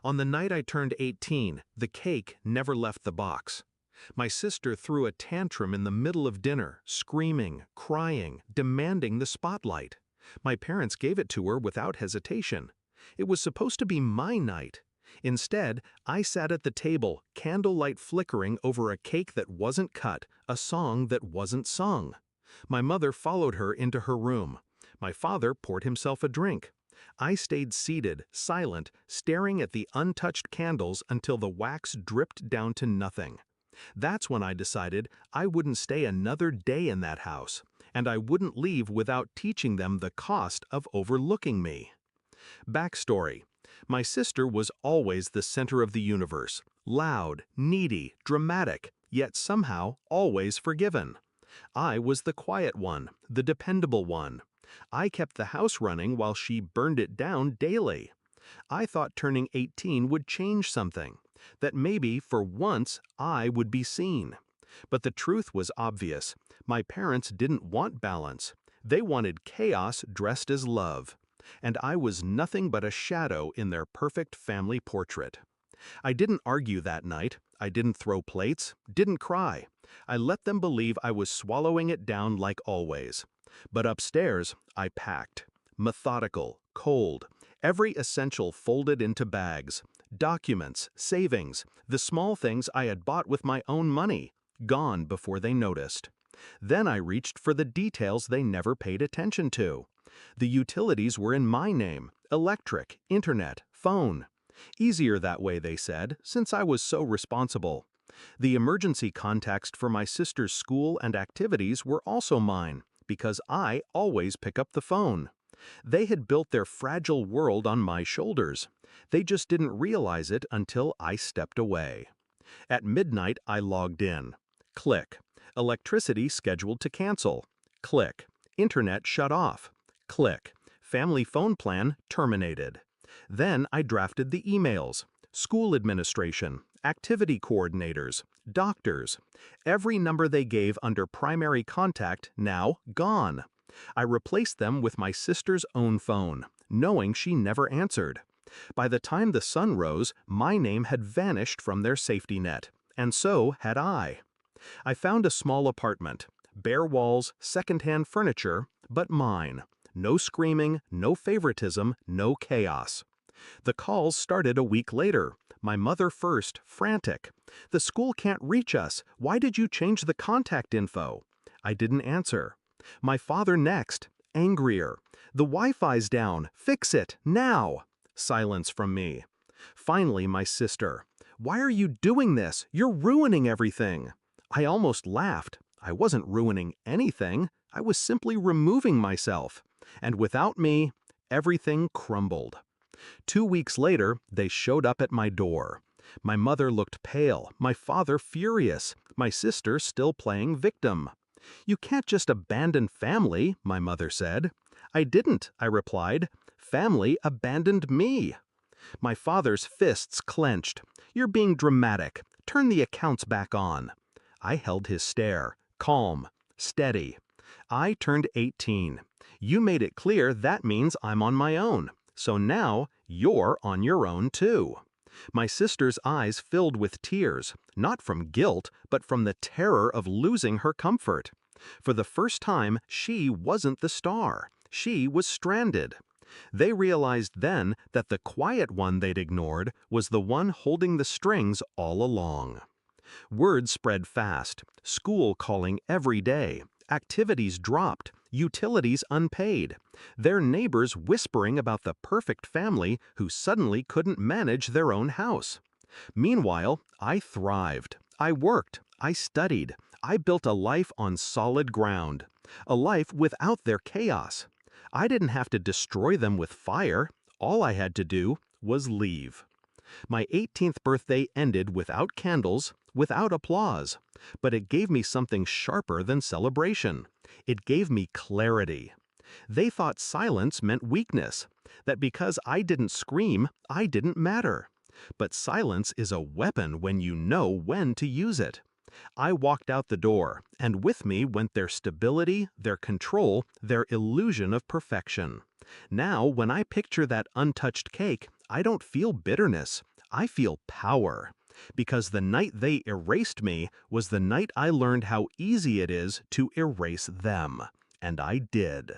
On the night I turned 18, the cake never left the box. My sister threw a tantrum in the middle of dinner, screaming, crying, demanding the spotlight. My parents gave it to her without hesitation. It was supposed to be my night. Instead, I sat at the table, candlelight flickering over a cake that wasn't cut, a song that wasn't sung. My mother followed her into her room. My father poured himself a drink. I stayed seated, silent, staring at the untouched candles until the wax dripped down to nothing. That's when I decided I wouldn't stay another day in that house, and I wouldn't leave without teaching them the cost of overlooking me. Backstory: my sister was always the center of the universe, loud, needy, dramatic, yet somehow always forgiven. I was the quiet one, the dependable one. I kept the house running while she burned it down daily. I thought turning 18 would change something, that maybe, for once, I would be seen. But the truth was obvious. My parents didn't want balance. They wanted chaos dressed as love. And I was nothing but a shadow in their perfect family portrait. I didn't argue that night. I didn't throw plates, didn't cry. I let them believe I was swallowing it down like always. But upstairs, I packed. Methodical, cold, every essential folded into bags. Documents, savings, the small things I had bought with my own money, gone before they noticed. Then I reached for the details they never paid attention to. The utilities were in my name: electric, internet, phone. Easier that way, they said, since I was so responsible. The emergency contacts for my sister's school and activities were also mine, because I always pick up the phone. They had built their fragile world on my shoulders. They just didn't realize it until I stepped away. At midnight, I logged in. Click. Electricity scheduled to cancel. Click. Internet shut off. Click. Family phone plan terminated. Then I drafted the emails. School administration, activity coordinators, doctors. Every number they gave under primary contact now gone. I replaced them with my sister's own phone, knowing she never answered. By the time the sun rose, my name had vanished from their safety net, and so had I. I found a small apartment, bare walls, secondhand furniture, but mine. No screaming, no favoritism, no chaos. The calls started a week later. My mother first, frantic. "The school can't reach us. Why did you change the contact info?" I didn't answer. My father next, angrier. "The Wi-Fi's down. Fix it, now." Silence from me. Finally, my sister. "Why are you doing this? You're ruining everything." I almost laughed. I wasn't ruining anything. I was simply removing myself. And without me, everything crumbled. 2 weeks later, they showed up at my door. My mother looked pale, my father furious, my sister still playing victim. "You can't just abandon family," my mother said. "I didn't," I replied. "Family abandoned me." My father's fists clenched. "You're being dramatic. Turn the accounts back on." I held his stare, calm, steady. "I turned 18. You made it clear that means I'm on my own. So now you're on your own too." My sister's eyes filled with tears, not from guilt, but from the terror of losing her comfort. For the first time, she wasn't the star. She was stranded. They realized then that the quiet one they'd ignored was the one holding the strings all along. Word spread fast, school calling every day, activities dropped, utilities unpaid, their neighbors whispering about the perfect family who suddenly couldn't manage their own house. Meanwhile, I thrived. I worked. I studied. I built a life on solid ground. A life without their chaos. I didn't have to destroy them with fire. All I had to do was leave. My 18th birthday ended without candles, without applause. But it gave me something sharper than celebration. It gave me clarity. They thought silence meant weakness, that because I didn't scream, I didn't matter. But silence is a weapon when you know when to use it. I walked out the door, and with me went their stability, their control, their illusion of perfection. Now, when I picture that untouched cake, I don't feel bitterness. I feel power, because the night they erased me was the night I learned how easy it is to erase them. And I did.